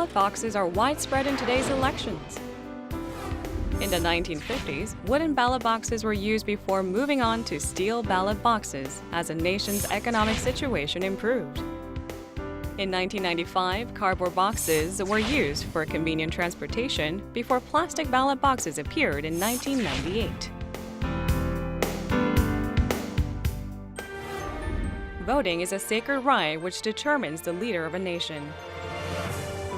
ballot boxes are widespread in today's elections. In the 1950s, wooden ballot boxes were used before moving on to steel ballot boxes as the nation's economic situation improved. In 1995, cardboard boxes were used for convenient transportation before plastic ballot boxes appeared in 1998. Voting is a sacred right which determines the leader of a nation.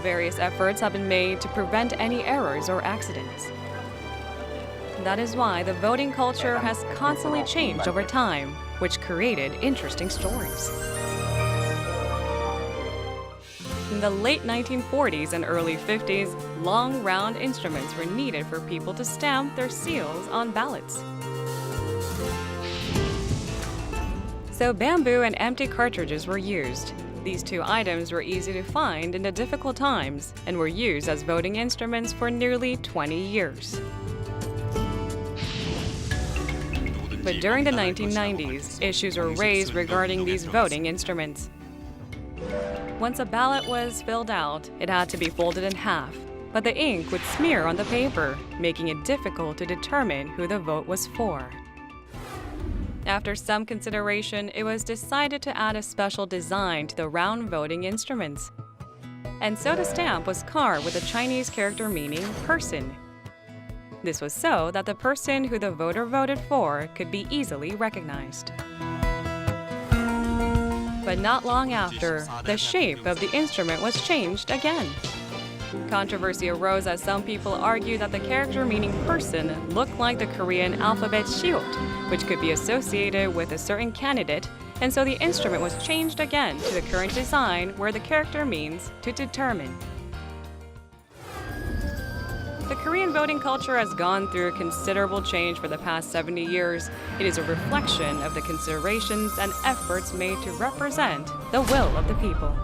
Various efforts have been made to prevent any errors or accidents. That is why the voting culture has constantly changed over time, which created interesting stories. In the late 1940s and early 50s, long, round instruments were needed for people to stamp their seals on ballots. So bamboo and empty cartridges were used. These two items were easy to find in the difficult times and were used as voting instruments for nearly 20 years. But during the 1990s, issues were raised regarding these voting instruments. Once a ballot was filled out, it had to be folded in half, but the ink would smear on the paper, making it difficult to determine who the vote was for. After some consideration, it was decided to add a special design to the round voting instruments. And so the stamp was carved with a Chinese character meaning person. This was so that the person who the voter voted for could be easily recognized. But not long after, the shape of the instrument was changed again. Controversy arose as some people argued that the character meaning person looked like the Korean alphabet shiot, which could be associated with a certain candidate, and so the instrument was changed again to the current design where the character means to determine. The Korean voting culture has gone through considerable change for the past 70 years. It is a reflection of the considerations and efforts made to represent the will of the people.